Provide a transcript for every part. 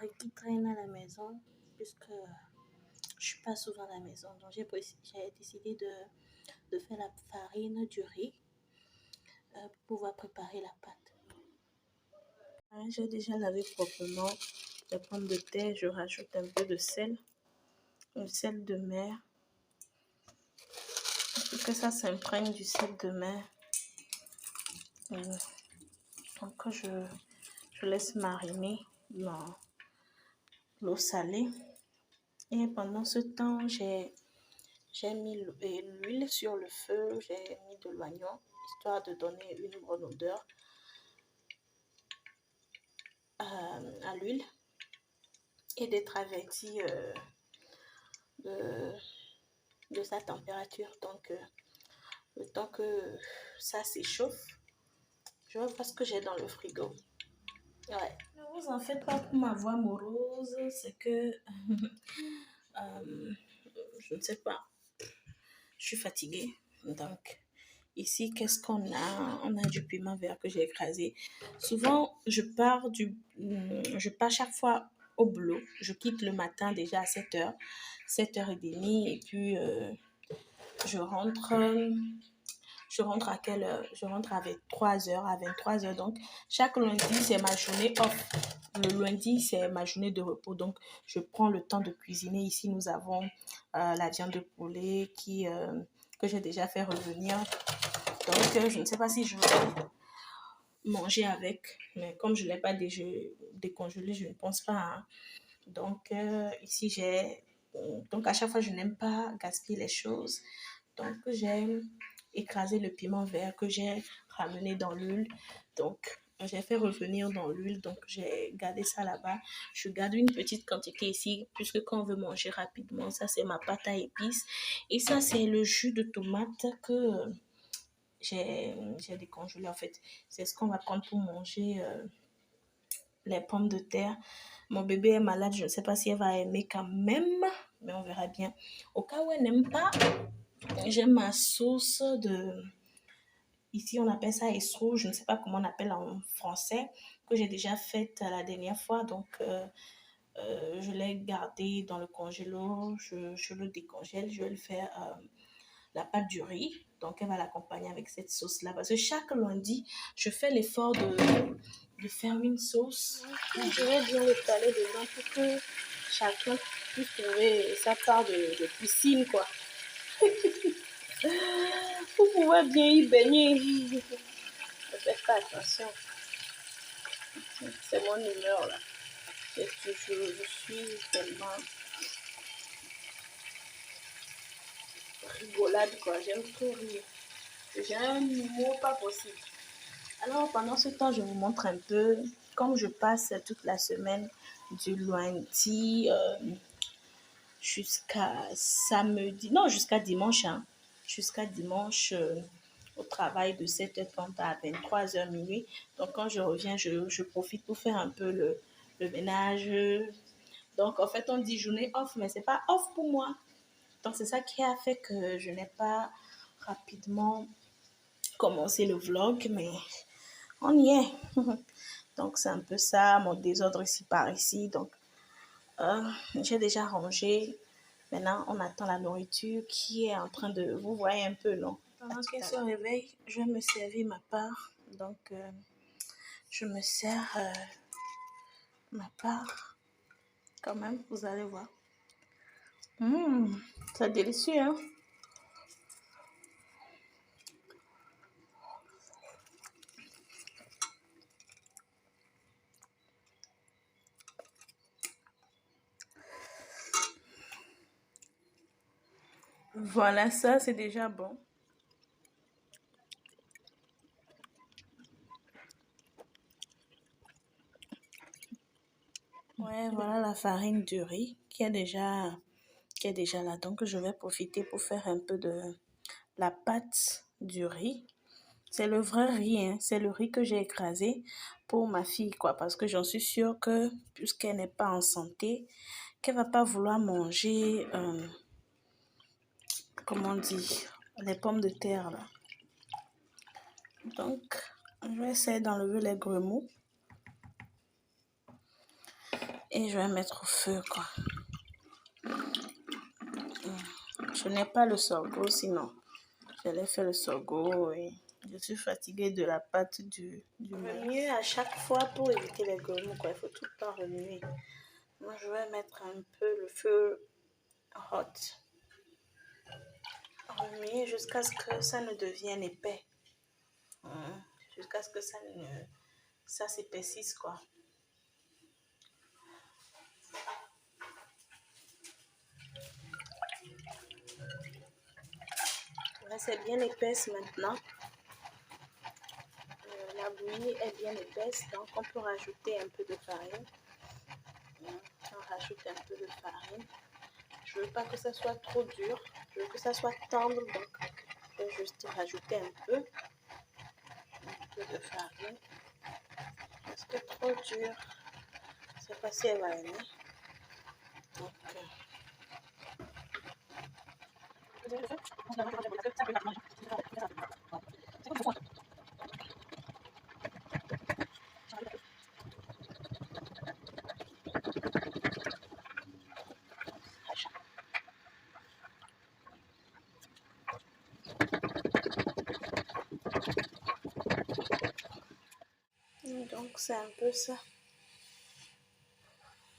riz qui traîne à la maison, puisque je suis pas souvent à la maison. Donc, j'ai décidé de faire la farine du riz pour pouvoir préparer la pâte. J'ai déjà lavé proprement les pommes de terre. Je rajoute un peu de sel, le sel de mer, pour que ça s'imprègne du sel de mer. Donc, je laisse mariner dans l'eau salée. Et pendant ce temps, j'ai mis l'huile sur le feu, j'ai mis de l'oignon, histoire de donner une bonne odeur à l'huile et d'être averti de sa température. Donc, le temps que ça s'échauffe, je vais voir ce que j'ai dans le frigo. Ouais. Ne vous en faites pas pour ma voix morose, c'est que je ne sais pas, je suis fatiguée. Donc, ici, qu'est-ce qu'on a? On a du piment vert que j'ai écrasé. Souvent, je pars chaque fois au boulot. Je quitte le matin déjà à 7h, 7h30, et puis je rentre à quelle heure? Je rentre à 23h, à 23h. Donc, chaque lundi, c'est ma journée off. Le lundi, c'est ma journée de repos. Donc, je prends le temps de cuisiner. Ici, nous avons la viande de poulet que j'ai déjà fait revenir. Donc, je ne sais pas si je vais manger avec. Mais comme je ne l'ai pas décongelé, je ne pense pas. Hein. Donc, ici, donc, à chaque fois, je n'aime pas gaspiller les choses. Donc, j'ai écrasé le piment vert que j'ai ramené dans l'huile. Donc, j'ai fait revenir dans l'huile. Donc, j'ai gardé ça là-bas. Je garde une petite quantité ici, puisque quand on veut manger rapidement, ça, c'est ma pâte à épices. Et ça, c'est le jus de tomate que j'ai décongelé, en fait. C'est ce qu'on va prendre pour manger les pommes de terre. Mon bébé est malade, je ne sais pas si elle va aimer quand même, mais on verra bien. Au cas où elle n'aime pas, j'ai ma sauce ici on appelle ça esro, je ne sais pas comment on appelle en français, que j'ai déjà faite la dernière fois. Donc, je l'ai gardé dans le congélo, je le décongèle, je vais le faire la pâte du riz. Donc, elle va l'accompagner avec cette sauce-là. Parce que chaque lundi, je fais l'effort de faire une sauce. Je vais bien l'étaler dedans pour que chacun puisse trouver sa part de piscine, quoi. Pour pouvoir bien y baigner. Ne faites pas attention. C'est mon humeur, là. Je suis tellement rigolade, quoi. J'aime trop rire. J'ai un humour pas possible. Alors, pendant ce temps, je vous montre un peu, comme je passe toute la semaine du lundi jusqu'à samedi, non, jusqu'à dimanche, hein, jusqu'à dimanche au travail de 7h30 à 23h minuit. Donc, quand je reviens, je profite pour faire un peu le ménage. Donc, en fait, on dit journée off, mais c'est pas off pour moi. Donc, c'est ça qui a fait que je n'ai pas rapidement commencé le vlog, mais on y est. Donc, c'est un peu ça, mon désordre ici par ici. Donc, j'ai déjà rangé. Maintenant, on attend la nourriture qui est en train de... Vous voyez un peu, non? Pendant qu'elle se réveille, je vais me servir ma part. Donc, je me sers ma part. Quand même, vous allez voir. C'est délicieux, hein? Voilà, ça, c'est déjà bon. Ouais, voilà la farine du riz qui est déjà là. Donc, je vais profiter pour faire un peu de la pâte du riz. C'est le vrai riz, hein. C'est le riz que j'ai écrasé pour ma fille, quoi. Parce que j'en suis sûre que, puisqu'elle n'est pas en santé, qu'elle va pas vouloir manger, comment dire, les pommes de terre, là. Donc, je vais essayer d'enlever les gremeaux. Et je vais mettre au feu, quoi. Je n'ai pas le sorgho, sinon j'allais faire le sorgho et je suis fatiguée de la pâte du remuer à chaque fois pour éviter les gommos, quoi. Il faut tout le temps remuer. Moi, je vais mettre un peu le feu hot. Remuer jusqu'à ce que ça ne devienne épais. Jusqu'à ce que ça s'épaississe, quoi. Là, c'est bien épaisse maintenant. La bouillie est bien épaisse, donc on peut rajouter un peu de farine. On rajoute un peu de farine. Je veux pas que ça soit trop dur, je veux que ça soit tendre, donc je vais juste rajouter un peu de farine. Parce que trop dur, je sais pas si elle va aimer. Donc, donc c'est un peu ça.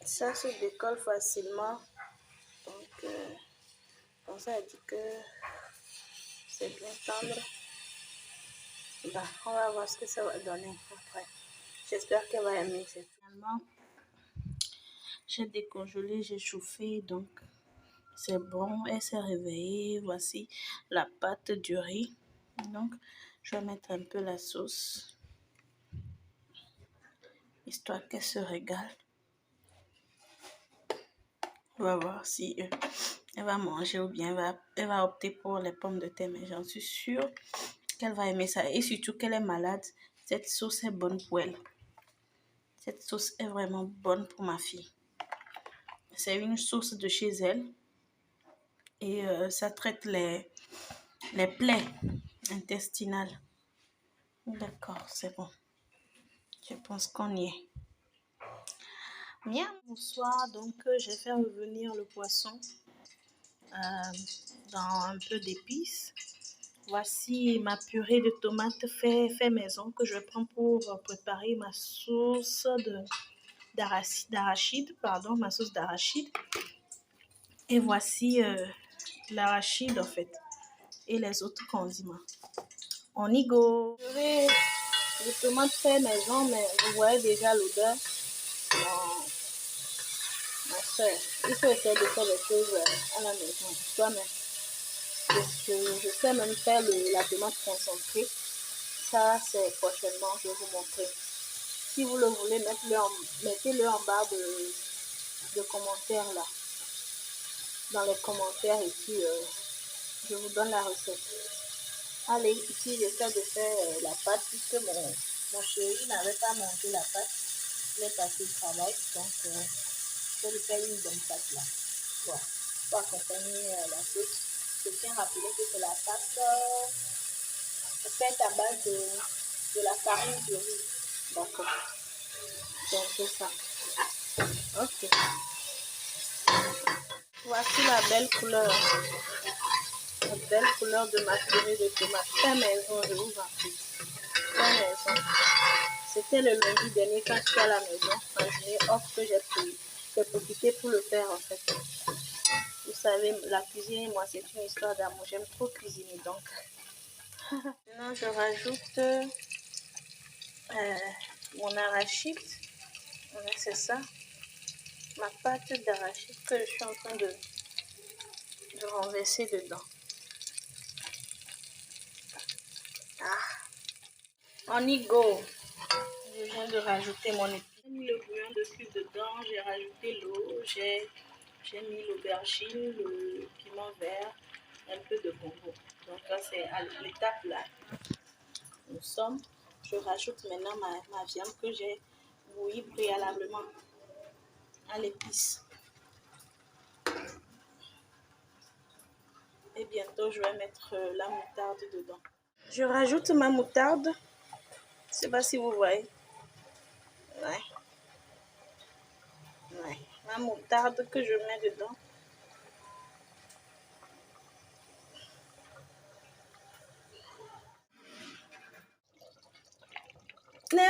Ça se décolle facilement. Donc, comme ça, elle dit que c'est bien tendre. Bah, on va voir ce que ça va donner après. J'espère qu'elle va aimer. Finalement, j'ai décongelé, j'ai chauffé, donc c'est bon. Elle s'est réveillée. Voici la pâte du riz. Donc, je vais mettre un peu la sauce, histoire qu'elle se régale. On va voir si elle va manger ou bien elle va opter pour les pommes de terre, mais j'en suis sûre qu'elle va aimer ça. Et surtout qu'elle est malade, cette sauce est bonne pour elle. Cette sauce est vraiment bonne pour ma fille. C'est une sauce de chez elle et ça traite les plaies intestinales. D'accord, c'est bon. Je pense qu'on y est. Bien, bonsoir. Donc, j'ai fait revenir le poisson dans un peu d'épices. Voici ma purée de tomates fait maison que je prends pour préparer ma sauce d'arachide, ma sauce d'arachide. Et voici l'arachide en fait et les autres condiments. On y go. Purée de tomates fait maison, mais vous voyez déjà l'odeur. Non, ma soeur, il faut essayer de faire les choses à la maison, toi-même. Je sais même faire la tomate concentrée. Ça, c'est prochainement, je vais vous montrer. Si vous le voulez, mettez-le en barre de commentaires là. Dans les commentaires et puis je vous donne la recette. Allez, ici j'essaie de faire la pâte puisque mon chéri n'avait pas mangé la pâte. Il est passé au travail, donc je vais lui faire une bonne pâte là. Voilà. Pour accompagner la sauce. Je tiens à rappeler que c'est la pâte faite à base de la farine de riz. D'accord. C'est un peu ça. Ok. Voici la belle couleur. La belle couleur de ma purée de tomates. Fait maison, je vous en prie. Fait maison. C'était le lundi dernier quand j'étais à la maison. En journée off que j'ai pris. J'ai profité pour le faire en fait. Vous savez, la cuisine et moi, c'est une histoire d'amour. J'aime trop cuisiner donc. Maintenant, je rajoute mon arachide. C'est ça. Ma pâte d'arachide que je suis en train de renverser dedans. On y go. Je viens de rajouter mon épice. J'ai mis le bouillon de cuve dedans. J'ai rajouté l'eau. J'ai mis l'aubergine, le piment vert, un peu de bonbon. Donc là, c'est à l'étape là. Nous sommes. Je rajoute maintenant ma viande que j'ai bouillie préalablement à l'épice. Et bientôt, je vais mettre la moutarde dedans. Je rajoute ma moutarde. Je ne sais pas si vous voyez. Ouais. la moutarde que je mets dedans. Mais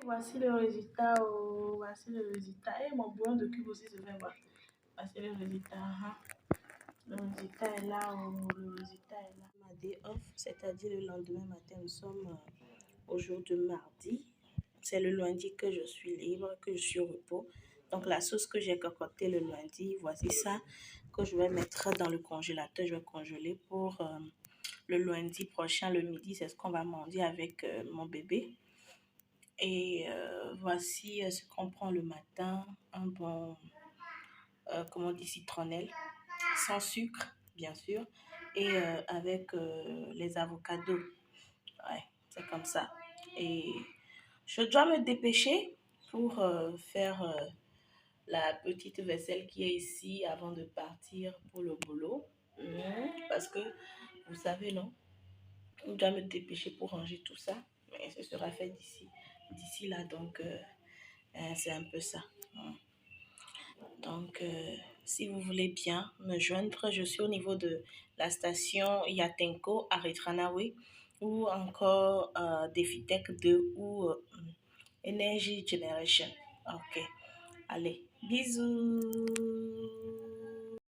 voici le résultat. Oh, voici le résultat. Et mon bouillon de cube aussi se fait voir. Voici le résultat. Le résultat est là. Oh, le résultat est là. Ma day off, c'est-à-dire le lendemain matin, nous sommes au jour de mardi. C'est le lundi que je suis libre, que je suis au repos. Donc la sauce que j'ai concoctée le lundi, voici ça que je vais mettre dans le congélateur. Je vais congeler pour le lundi prochain, le midi. C'est ce qu'on va manger avec mon bébé. Et voici ce qu'on prend le matin. Un bon, comment on dit, citronnelle, sans sucre, bien sûr. Et avec les avocados. Ouais, c'est comme ça. Et je dois me dépêcher pour faire la petite vaisselle qui est ici avant de partir pour le boulot. Parce que, vous savez, non, je dois me dépêcher pour ranger tout ça. Mais ce sera fait d'ici là. Donc, c'est un peu ça. Donc, si vous voulez bien me joindre, je suis au niveau de la station Yatenko à Retranawe ou encore Defitec 2 ou Energy Generation. Ok. Allez, bisous.